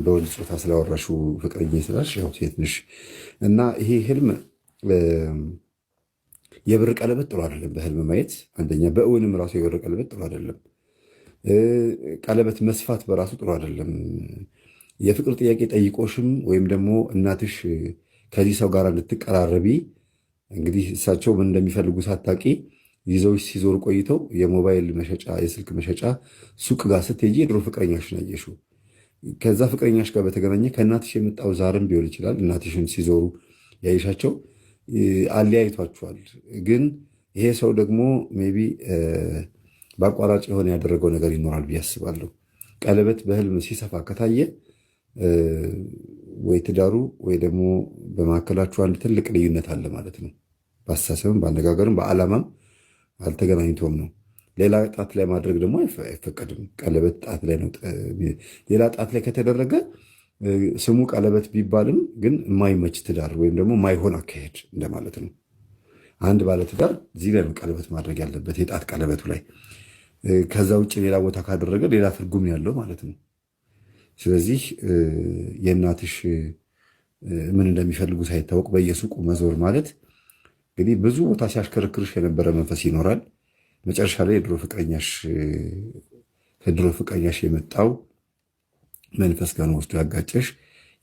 በወንድ ጾታ ስላወራሹ ፍቅረኛ ስላልሽ ያው ሴት ነሽ እና ይሄ ህልም የብር ቀለበት ጥሩ አይደለም። በህልም ማየት አንደኛ፣ በእውንም ራሱ የብር ቀለበት ጥሩ አይደለም። ቀለበት መስፋት በራሱ ጥሩ አይደለም። የፍቅር ጥያቄ ጠይቆሽም ወይም ደግሞ እናትሽ ከዚህ ሰው ጋር እንድትቀራረቢ እንግዲህ እሳቸው ምን እንደሚፈልጉ ሳታቂ ይዘውሽ ሲዞሩ ቆይተው የሞባይል መሸጫ የስልክ መሸጫ ሱቅ ጋር ስትሄጂ የድሮ ፍቅረኛሽን አየሽው። ከዛ ፍቅረኛሽ ጋር በተገናኘ ከእናትሽ የመጣው ዛርም ሊሆን ይችላል። እናትሽን ሲዞሩ ያይሻቸው አለያይቷቸዋል። ግን ይሄ ሰው ደግሞ ሜይ ቢ በአቋራጭ የሆነ ያደረገው ነገር ይኖራል ብዬ አስባለሁ። ቀለበት በህልም ሲሰፋ ከታየ ወይ ትዳሩ ወይ ደግሞ በመካከላችሁ አንድ ትልቅ ልዩነት አለ ማለት ነው። በአስተሳሰብም በአነጋገርም በዓላማም አልተገናኝቶም ነው። ሌላ ጣት ላይ ማድረግ ደግሞ አይፈቀድም። ቀለበት ጣት ላይ ነው። ሌላ ጣት ላይ ከተደረገ ስሙ ቀለበት ቢባልም ግን የማይመች ትዳር ወይም ደግሞ የማይሆን አካሄድ እንደማለት ነው። አንድ ባለትዳር እዚህ ላይ ነው ቀለበት ማድረግ ያለበት፣ የጣት ቀለበቱ ላይ። ከዛ ውጭ ሌላ ቦታ ካደረገ ሌላ ትርጉም ያለው ማለት ነው። ስለዚህ የእናትሽ ምን እንደሚፈልጉ ሳይታወቅ በየሱቁ መዞር ማለት እንግዲህ ብዙ ቦታ ሲያሽከረክርሽ የነበረ መንፈስ ይኖራል። መጨረሻ ላይ ከድሮ ፍቅረኛሽ የመጣው መንፈስ ጋር ወስዶ ያጋጨሽ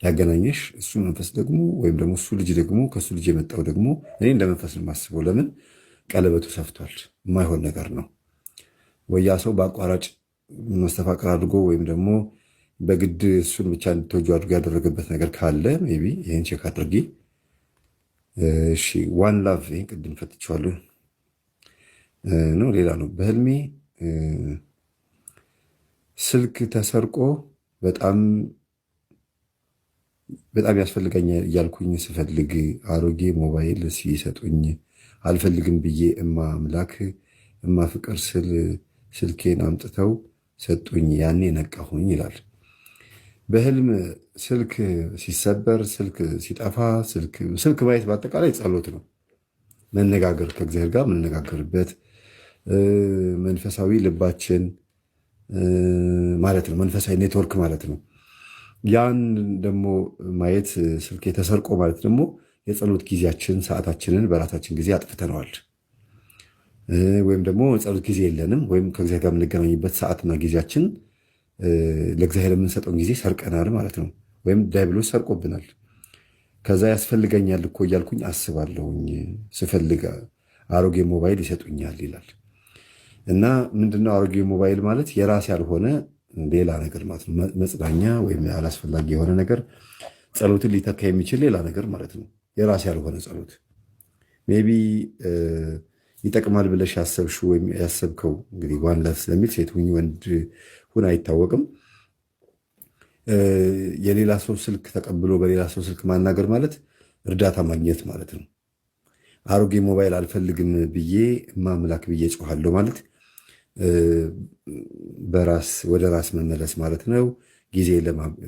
ያገናኘሽ። እሱ መንፈስ ደግሞ ወይም ደግሞ እሱ ልጅ ደግሞ ከእሱ ልጅ የመጣው ደግሞ እኔ እንደ መንፈስ ነው የማስበው። ለምን ቀለበቱ ሰፍቷል፣ የማይሆን ነገር ነው። ወያ ሰው በአቋራጭ መስተፋቅር አድርጎ ወይም ደግሞ በግድ እሱን ብቻ እንድትወጁ አድርጎ ያደረገበት ነገር ካለ ሜይ ቢ ይህን ቼክ አድርጊ። እሺ ዋን ላቭ ይህን ቅድም ፈትቼዋለሁ ነው። ሌላ ነው። በህልሜ ስልክ ተሰርቆ በጣም ያስፈልገኛል እያልኩኝ ስፈልግ አሮጌ ሞባይል ሲሰጡኝ አልፈልግም ብዬ እማ ፍቅር ስልኬን አምጥተው ሰጡኝ። ያኔ ነቃሁኝ ይላል። በህልም ስልክ ሲሰበር፣ ስልክ ሲጠፋ፣ ስልክ ማየት በአጠቃላይ ጸሎት ነው። መነጋገር ከእግዚአብሔር ጋር የምንነጋገርበት መንፈሳዊ ልባችን ማለት ነው። መንፈሳዊ ኔትወርክ ማለት ነው። ያን ደግሞ ማየት ስልክ የተሰርቆ ማለት ደግሞ የጸሎት ጊዜያችን ሰዓታችንን በራሳችን ጊዜ አጥፍተነዋል፣ ወይም ደግሞ ጸሎት ጊዜ የለንም፣ ወይም ከእግዚአብሔር ጋር የምንገናኝበት ሰዓትና ጊዜያችን ለእግዚአብሔር የምንሰጠውን ጊዜ ሰርቀናል ማለት ነው። ወይም ዲያብሎስ ሰርቆብናል። ከዛ ያስፈልገኛል እኮ እያልኩኝ አስባለሁኝ ስፈልግ አሮጌ ሞባይል ይሰጡኛል ይላል። እና ምንድነው አሮጌ ሞባይል ማለት? የራስ ያልሆነ ሌላ ነገር ማለት ነው። መጽናኛ ወይም አላስፈላጊ የሆነ ነገር ጸሎትን ሊተካ የሚችል ሌላ ነገር ማለት ነው። የራስ ያልሆነ ጸሎት ሜይ ቢ ይጠቅማል ብለሽ ያሰብሽው ወይም ያሰብከው እንግዲህ ዋን ላቭ ስለሚል ሴት ሁኝ ወንድ ሁን አይታወቅም። የሌላ ሰው ስልክ ተቀብሎ በሌላ ሰው ስልክ ማናገር ማለት እርዳታ ማግኘት ማለት ነው። አሮጌ ሞባይል አልፈልግም ብዬ ማምላክ ብዬ ጮኋለሁ ማለት ወደ ራስ መመለስ ማለት ነው። ጊዜ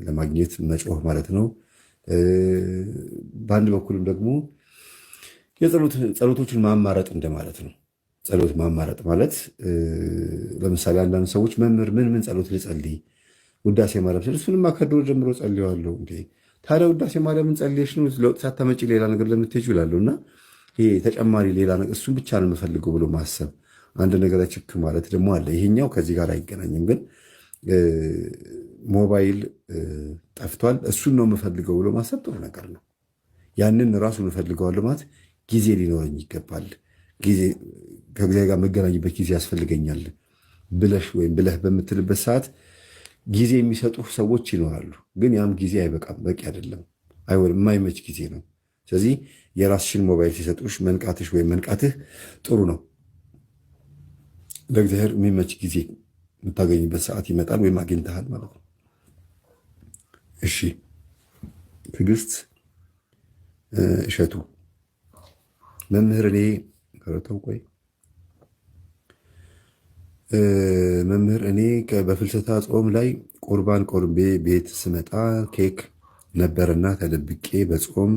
ለማግኘት መጮህ ማለት ነው። በአንድ በኩልም ደግሞ ጸሎቶችን ማማረጥ እንደማለት ነው። ጸሎት ማማረጥ ማለት ለምሳሌ አንዳንድ ሰዎች መምህር ምን ጸሎት ልጸልይ ውዳሴ ማርያም ስል እሱንማ ከድሮ ጀምሮ ጸልየዋለሁ። እንዴ ታዲያ ውዳሴ ማርያምን ጸልየሽ ነው ለውጥ ሳታመጪ ሌላ ነገር ለምትሄጁ ይላሉ። እና ይሄ ተጨማሪ ሌላ ነገር እሱን ብቻ ነው የምፈልገው ብሎ ማሰብ አንድ ነገር ችክ ማለት ደግሞ አለ። ይሄኛው ከዚህ ጋር አይገናኝም። ግን ሞባይል ጠፍቷል እሱን ነው የምፈልገው ብሎ ማሰብ ጥሩ ነገር ነው። ያንን ራሱን እፈልገዋለሁ ማለት ጊዜ ሊኖረኝ ይገባል። ጊዜ ከእግዚአብሔር ጋር መገናኝበት ጊዜ ያስፈልገኛል ብለሽ ወይም ብለህ በምትልበት ሰዓት ጊዜ የሚሰጡ ሰዎች ይኖራሉ። ግን ያም ጊዜ አይበቃም፣ በቂ አይደለም፣ አይሆንም፣ የማይመች ጊዜ ነው። ስለዚህ የራስሽን ሞባይል ሲሰጡሽ መንቃትሽ ወይም መንቃትህ ጥሩ ነው። ለእግዚአብሔር የሚመች ጊዜ የምታገኝበት ሰዓት ይመጣል ወይም አግኝተሃል ማለት ነው። እሺ ትዕግስት እሸቱ መምህር እኔ በፍልሰታ ጾም ላይ ቁርባን ቆርቤ ቤት ስመጣ ኬክ ነበርና ተደብቄ በጾም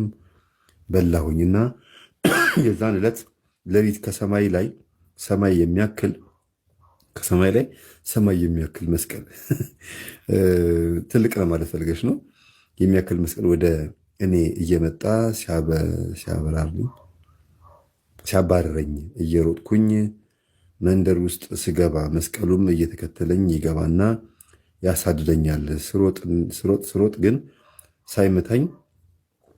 በላሁኝና የዛን ዕለት ሌሊት ከሰማይ ላይ ሰማይ የሚያክል ከሰማይ ላይ ሰማይ የሚያክል መስቀል ትልቅ ነው ማለት ፈልገሽ ነው። የሚያክል መስቀል ወደ እኔ እየመጣ ሲያባረረኝ እየሮጥኩኝ መንደር ውስጥ ስገባ መስቀሉም እየተከተለኝ ይገባና ያሳድደኛል። ስሮጥ ግን ሳይመታኝ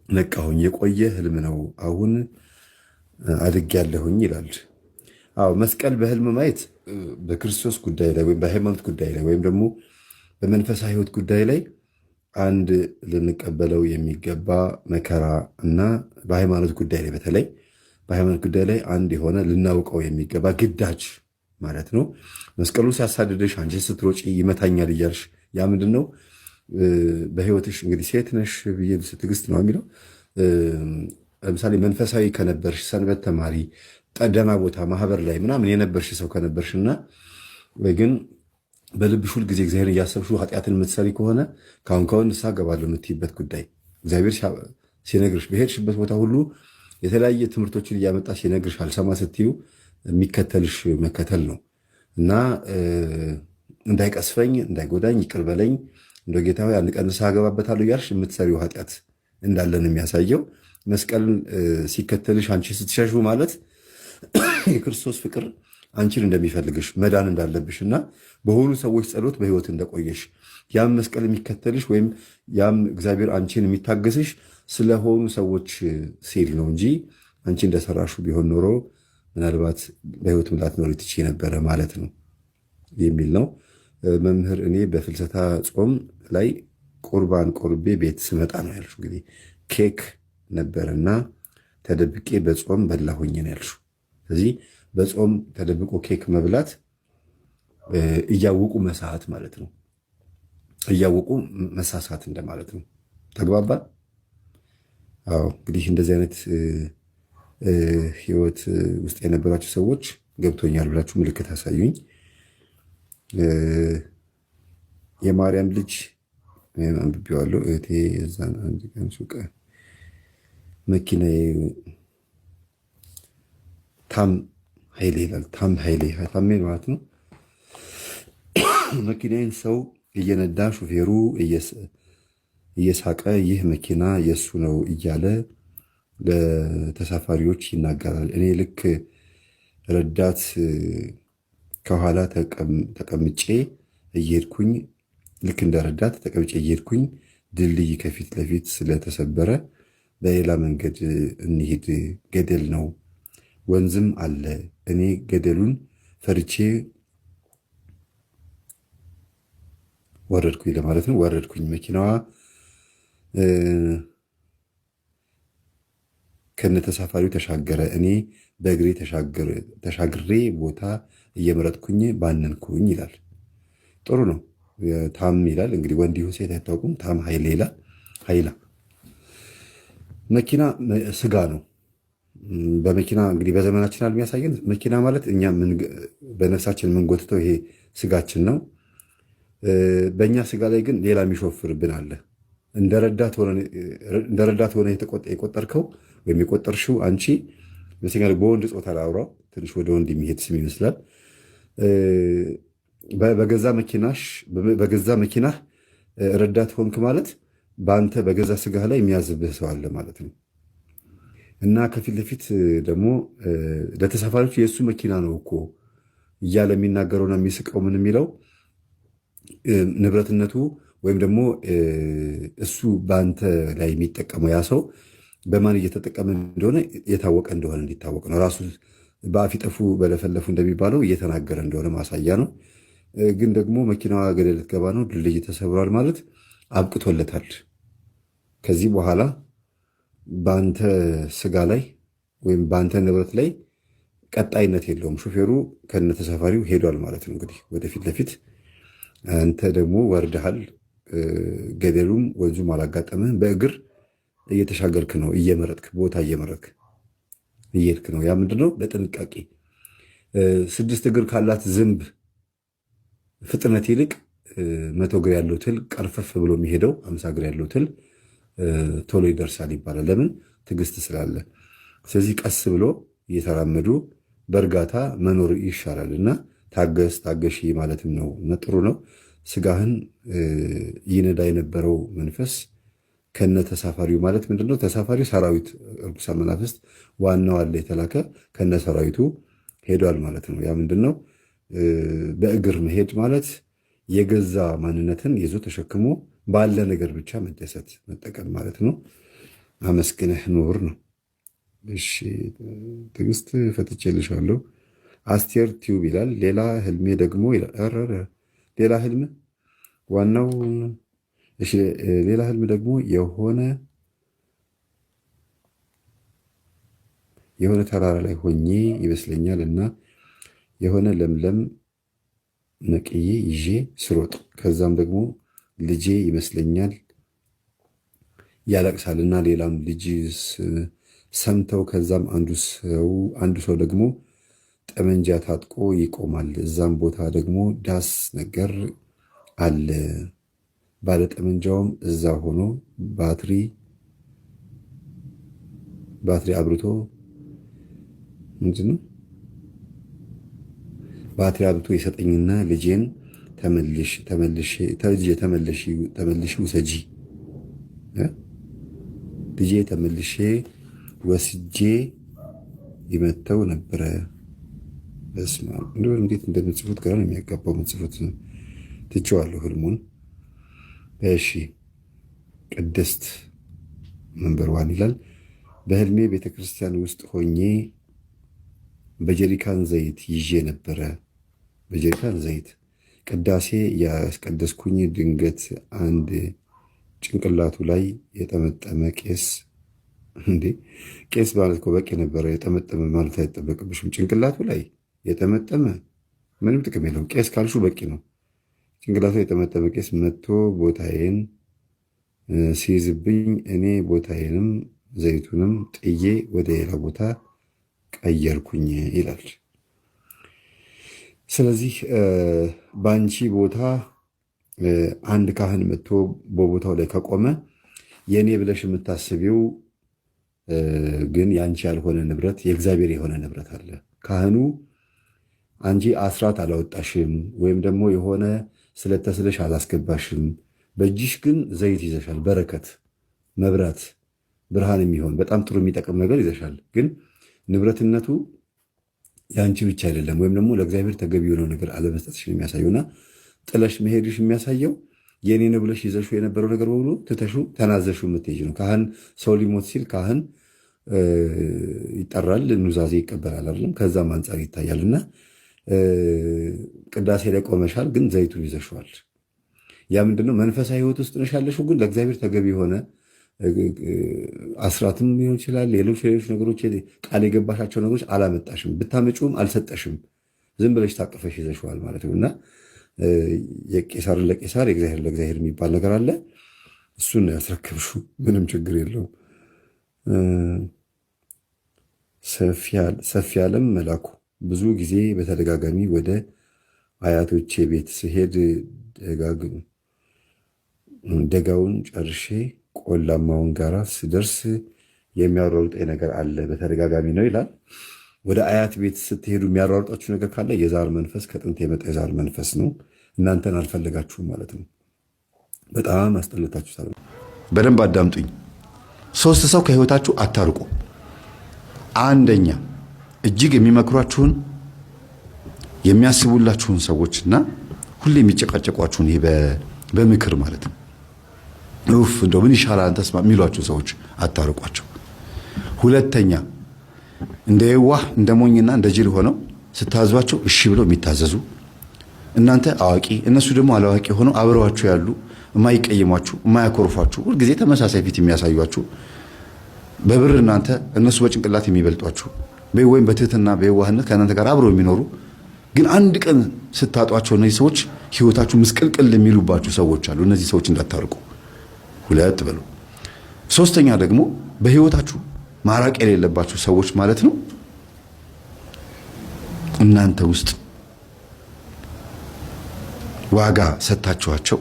ነቃሁኝ። የቆየ ህልም ነው፣ አሁን አድጌያለሁኝ ይላል። አዎ መስቀል በህልም ማየት በክርስቶስ ጉዳይ ላይ ወይም በሃይማኖት ጉዳይ ላይ ወይም ደግሞ በመንፈሳዊ ህይወት ጉዳይ ላይ አንድ ልንቀበለው የሚገባ መከራ እና በሃይማኖት ጉዳይ ላይ በተለይ በሃይማኖት ጉዳይ ላይ አንድ የሆነ ልናውቀው የሚገባ ግዳጅ ማለት ነው። መስቀሉ ሲያሳድድሽ አንቺ ስትሮጪ ይመታኛል እያልሽ ያ ምንድን ነው? በህይወትሽ እንግዲህ ሴት ነሽ ብዬ ትዕግስት ነው የሚለው። ለምሳሌ መንፈሳዊ ከነበርሽ ሰንበት ተማሪ ጠደና ቦታ ማህበር ላይ ምናምን የነበርሽ ሰው ከነበርሽና ግን በልብሽ ሁል ጊዜ እግዚአብሔር እያሰብሽ ኃጢአትን የምትሰሪ ከሆነ ካሁን ንስሐ እገባለሁ የምትይበት ጉዳይ እግዚአብሔር ሲነግርሽ በሄድሽበት ቦታ ሁሉ የተለያየ ትምህርቶችን እያመጣ ሲነግርሽ አልሰማ ስትዩ የሚከተልሽ መከተል ነው እና እንዳይቀስፈኝ እንዳይጎዳኝ ይቅር በለኝ እንደ ጌታ ሆይ አንድ ቀን ንስሐ እገባበታለሁ እያልሽ የምትሰሪው ኃጢአት እንዳለን የሚያሳየው መስቀልን ሲከተልሽ አንቺ ስትሸሹ ማለት የክርስቶስ ፍቅር አንቺን እንደሚፈልግሽ መዳን እንዳለብሽ እና በሆኑ ሰዎች ጸሎት በህይወት እንደቆየሽ ያም መስቀል የሚከተልሽ ወይም ያም እግዚአብሔር አንቺን የሚታገስሽ ስለሆኑ ሰዎች ሲል ነው እንጂ አንቺ እንደሰራሹ ቢሆን ኖሮ ምናልባት በህይወት ላትኖሪ ትችይ ነበረ ማለት ነው የሚል ነው። መምህር እኔ በፍልሰታ ጾም ላይ ቁርባን ቆርቤ ቤት ስመጣ ነው ያልሹ። እንግዲህ ኬክ ነበርና ተደብቄ በጾም በላሁኝ ነው ያልሹ። ስለዚህ በጾም ተደብቆ ኬክ መብላት እያወቁ መሳት ማለት ነው። እያወቁ መሳሳት እንደማለት ነው። ተግባባል? አዎ። እንግዲህ እንደዚህ አይነት ህይወት ውስጥ የነበራችሁ ሰዎች ገብቶኛል ብላችሁ ምልክት አሳዩኝ። የማርያም ልጅ አንብቤዋለሁ። እህቴ የዛን አንድ ቀን ሱቅ መኪና ታም ኃይሌ ይላል። ታም ኃይሌ ታሜ ማለት ነው። መኪናዬን ሰው እየነዳ ሹፌሩ እየሳቀ ይህ መኪና የእሱ ነው እያለ ለተሳፋሪዎች ይናገራል። እኔ ልክ ረዳት ከኋላ ተቀምጬ እየሄድኩኝ ልክ እንደ ረዳት ተቀምጬ እየሄድኩኝ ድልድይ ከፊት ለፊት ስለተሰበረ በሌላ መንገድ እንሂድ፣ ገደል ነው ወንዝም አለ። እኔ ገደሉን ፈርቼ ወረድኩኝ ለማለት ነው። ወረድኩኝ። መኪናዋ ከነተሳፋሪው ተሻገረ። እኔ በእግሬ ተሻግሬ ቦታ እየመረጥኩኝ ባነንኩኝ ይላል። ጥሩ ነው። ታም ይላል እንግዲህ ወንድ ይሁን ሴት አይታወቁም። ታም ኃይሌ ይላል። ኃይላ መኪና ስጋ ነው። በመኪና እንግዲህ በዘመናችን አለ የሚያሳየን መኪና ማለት እኛ በነፍሳችን የምንጎትተው ይሄ ስጋችን ነው። በእኛ ስጋ ላይ ግን ሌላ የሚሾፍርብን አለ። እንደ ረዳት ሆነ የቆጠርከው ወይም የቆጠርሽው አንቺ በወንድ ጾታ ላውራው ትንሽ ወደ ወንድ የሚሄድ ስም ይመስላል። በገዛ መኪናህ ረዳት ሆንክ ማለት በአንተ በገዛ ስጋህ ላይ የሚያዝብህ ሰው አለ ማለት ነው። እና ከፊት ለፊት ደግሞ ለተሳፋሪዎች የእሱ መኪና ነው እኮ እያለ የሚናገረውና የሚስቀው ምን የሚለው ንብረትነቱ ወይም ደግሞ እሱ በአንተ ላይ የሚጠቀመው ያ ሰው በማን እየተጠቀመ እንደሆነ የታወቀ እንደሆነ እንዲታወቅ ነው። ራሱ በአፍ ይጠፉ በለፈለፉ እንደሚባለው እየተናገረ እንደሆነ ማሳያ ነው። ግን ደግሞ መኪናዋ ገደል ልትገባ ነው፣ ድልድይ ተሰብሯል ማለት አብቅቶለታል። ከዚህ በኋላ በአንተ ስጋ ላይ ወይም በአንተ ንብረት ላይ ቀጣይነት የለውም። ሾፌሩ ከነተሳፋሪው ሄዷል ማለት ነው። እንግዲህ ወደፊት ለፊት አንተ ደግሞ ወርደሃል። ገደሉም ወንዙም አላጋጠምህም። በእግር እየተሻገርክ ነው፣ እየመረጥክ ቦታ እየመረጥክ እየሄድክ ነው። ያ ምንድነው? በጥንቃቄ 6 እግር ካላት ዝንብ ፍጥነት ይልቅ 100 እግር ያለው ትል ቀርፈፍ ብሎ የሚሄደው 50 እግር ያለው ትል ቶሎ ይደርሳል ይባላል። ለምን? ትዕግስት ስላለ። ስለዚህ ቀስ ብሎ እየተራመዱ በእርጋታ መኖር ይሻላል እና ታገስ ታገሺ ማለትም ነው እና ጥሩ ነው። ስጋህን ይነዳ የነበረው መንፈስ ከነ ተሳፋሪው ማለት ምንድነው? ተሳፋሪው ሰራዊት ርኩሳን መናፍስት ዋናው አለ የተላከ ከነ ሰራዊቱ ሄዷል ማለት ነው። ያ ምንድነው? በእግር መሄድ ማለት የገዛ ማንነትን ይዞ ተሸክሞ ባለ ነገር ብቻ መደሰት መጠቀም ማለት ነው። አመስግነህ ኑር ነው። እሺ ትዕግስት ፈትቼልሻለሁ። አስቴር ቲዩብ ይላል። ሌላ ህልሜ ደግሞ ሌላ ህልም ዋናው እሺ ሌላ ህልም ደግሞ የሆነ ተራራ ላይ ሆኜ ይመስለኛል እና የሆነ ለምለም ነቅዬ ይዤ ስሮጥ ከዛም ደግሞ ልጄ ይመስለኛል ያለቅሳልና ሌላም ልጅ ሰምተው ከዛም አንዱ ሰው ደግሞ ጠመንጃ ታጥቆ ይቆማል። እዛም ቦታ ደግሞ ዳስ ነገር አለ። ባለ ጠመንጃውም እዛ ሆኖ ባትሪ አብርቶ ምንድነው ባትሪ አብርቶ ይሰጠኝና ልጄን ተመልሽ ውሰጂ ልጄ ተመልሼ ወስጄ ይመተው ነበረ። በስመ አብ እንዴት እንደምትጽፉት ግራ ነው የሚያጋባው። የምትጽፉት ትቼዋለሁ ህልሙን። እሺ ቅድስት መንበር ዋን ይላል። በህልሜ ቤተክርስቲያን ውስጥ ሆኜ በጀሪካን ዘይት ይዤ ነበረ። በጀሪካን ዘይት ቅዳሴ ያስቀደስኩኝ ድንገት አንድ ጭንቅላቱ ላይ የጠመጠመ ቄስ ቄስ ማለት እኮ በቂ ነበረ። የጠመጠመ ማለት አይጠበቅብሽም። ጭንቅላቱ ላይ የጠመጠመ ምንም ጥቅም የለውም። ቄስ ካልሹ በቂ ነው። ጭንቅላቱ የጠመጠመ ቄስ መጥቶ ቦታዬን ሲይዝብኝ እኔ ቦታዬንም ዘይቱንም ጥዬ ወደ ሌላ ቦታ ቀየርኩኝ ይላል። ስለዚህ በአንቺ ቦታ አንድ ካህን መጥቶ በቦታው ላይ ከቆመ የእኔ ብለሽ የምታስቢው ግን የአንቺ ያልሆነ ንብረት የእግዚአብሔር የሆነ ንብረት አለ። ካህኑ አንቺ አስራት አላወጣሽም ወይም ደግሞ የሆነ ስለተስለሽ አላስገባሽም። በእጅሽ ግን ዘይት ይዘሻል። በረከት፣ መብራት፣ ብርሃን የሚሆን በጣም ጥሩ የሚጠቅም ነገር ይዘሻል። ግን ንብረትነቱ የአንቺ ብቻ አይደለም። ወይም ደግሞ ለእግዚአብሔር ተገቢ የሆነው ነገር አለመስጠትሽን የሚያሳየውና ጥለሽ መሄድሽ የሚያሳየው የኔ ነው ብለሽ ይዘሹ የነበረው ነገር በሙሉ ትተሹ ተናዘሹ የምትሄጂ ነው። ካህን ሰው ሊሞት ሲል ካህን ይጠራል፣ ኑዛዜ ይቀበላል አይደለም? ከዛም አንጻር ይታያልና ቅዳሴ ላይ ቆመሻል፣ ግን ዘይቱን ይዘሽዋል። ያ ምንድነው? መንፈሳዊ ሕይወት ውስጥ ነሽ ያለሽው፣ ግን ለእግዚአብሔር ተገቢ የሆነ አስራትም ሊሆን ይችላል፣ ሌሎች ነገሮች ቃል የገባሻቸው ነገሮች አላመጣሽም፣ ብታመጪውም አልሰጠሽም። ዝም ብለሽ ታቅፈሽ ይዘሽዋል ማለት ነው። እና የቄሳርን ለቄሳር የእግዚአብሔር ለእግዚአብሔር የሚባል ነገር አለ። እሱን ነው ያስረክብሽው። ምንም ችግር የለውም። ሰፊ ዓለም መላኩ ብዙ ጊዜ በተደጋጋሚ ወደ አያቶቼ ቤት ስሄድ ደጋውን ጨርሼ ቆላማውን ጋራ ስደርስ የሚያሯሩጠኝ ነገር አለ። በተደጋጋሚ ነው ይላል። ወደ አያት ቤት ስትሄዱ የሚያሯሩጣችሁ ነገር ካለ የዛር መንፈስ፣ ከጥንት የመጣ የዛር መንፈስ ነው። እናንተን አልፈለጋችሁም ማለት ነው። በጣም አስጠልታችሁታል። በደንብ አዳምጡኝ። 3 ሰው ከህይወታችሁ አታርቁ። አንደኛ እጅግ የሚመክሯችሁን የሚያስቡላችሁን ሰዎችና ሁሌ የሚጨቃጨቋችሁን ይሄ በምክር ማለት ነው እንደው ምን ይሻላል ተስማ የሚሏችሁ ሰዎች አታርቋቸው። ሁለተኛ እንደ የዋህ እንደ ሞኝና እንደ ጅል ሆነው ስታዟቸው እሺ ብለው የሚታዘዙ እናንተ አዋቂ እነሱ ደግሞ አላዋቂ ሆነው አብረዋችሁ ያሉ የማይቀየሟችሁ የማያኮርፏችሁ ሁልጊዜ ተመሳሳይ ፊት የሚያሳዩአችሁ በብር እናንተ እነሱ በጭንቅላት የሚበልጧችሁ ወይም በትህትና በየዋህነት ከእናንተ ጋር አብረው የሚኖሩ ግን አንድ ቀን ስታጧቸው እነዚህ ሰዎች ህይወታችሁ ምስቅልቅል የሚሉባችሁ ሰዎች አሉ። እነዚህ ሰዎች እንዳታርቁ። 2 በሉ። 3ኛ ደግሞ በህይወታችሁ ማራቅ የሌለባችሁ ሰዎች ማለት ነው እናንተ ውስጥ ዋጋ ሰጣችኋቸው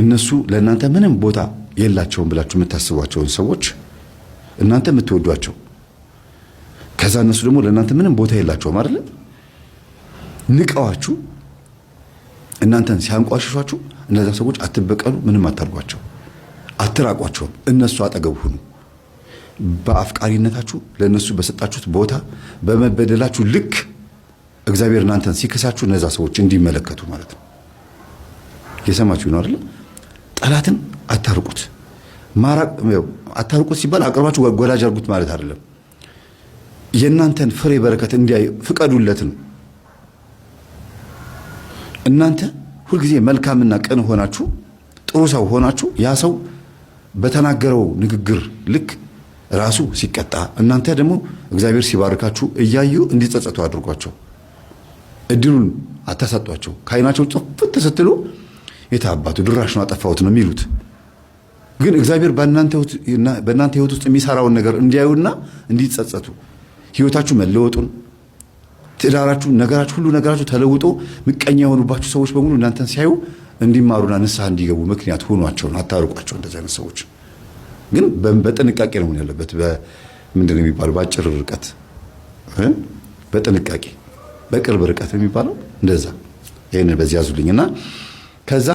እነሱ ለእናንተ ምንም ቦታ የላቸውም ብላችሁ የምታስቧቸውን ሰዎች እናንተ የምትወዷቸው ከዛ እነሱ ደግሞ ለእናንተ ምንም ቦታ የላቸውም አይደል? ንቀዋችሁ እናንተን ሲያንቋሽሿችሁ እነዛ ሰዎች አትበቀሉ፣ ምንም አታርጓቸው፣ አትራቋቸውም። እነሱ አጠገብ ሁኑ። በአፍቃሪነታችሁ ለእነሱ በሰጣችሁት ቦታ በመበደላችሁ ልክ እግዚአብሔር እናንተን ሲከሳችሁ እነዛ ሰዎች እንዲመለከቱ ማለት ነው። የሰማችሁ ነው አይደል? ጠላትን አታርቁት። አታርቁት ሲባል አቅርባችሁ ወዳጅ አድርጉት ማለት አይደለም። የእናንተን ፍሬ በረከት እንዲያይ ፍቀዱለት ነው። እናንተ ሁልጊዜ መልካምና ቅን ሆናችሁ ጥሩ ሰው ሆናችሁ ያ ሰው በተናገረው ንግግር ልክ ራሱ ሲቀጣ እናንተ ደግሞ እግዚአብሔር ሲባርካችሁ እያዩ እንዲጸጸቱ አድርጓቸው። እድሉን አታሳጧቸው። ከዓይናቸው ጥፍት ስትሉ የታባቱ ድራሹን አጠፋሁት ነው የሚሉት። ግን እግዚአብሔር በእናንተ ህይወት ውስጥ የሚሰራውን ነገር እንዲያዩና እንዲጸጸቱ ህይወታችሁ መለወጡን ትዳራችሁ፣ ነገራችሁ፣ ሁሉ ነገራችሁ ተለውጦ ምቀኛ የሆኑባችሁ ሰዎች በሙሉ እናንተን ሲያዩ እንዲማሩና ንስሐ እንዲገቡ ምክንያት ሆኗቸው ነው። አታርቋቸው እንደዚህ አይነት ሰዎች። ግን በጥንቃቄ ነው ያለበት። ምንድነው የሚባለው? በአጭር ርቀት በጥንቃቄ በቅርብ ርቀት የሚባለው እንደዛ። ይሄንን በዚህ ያዙልኝና ከዛ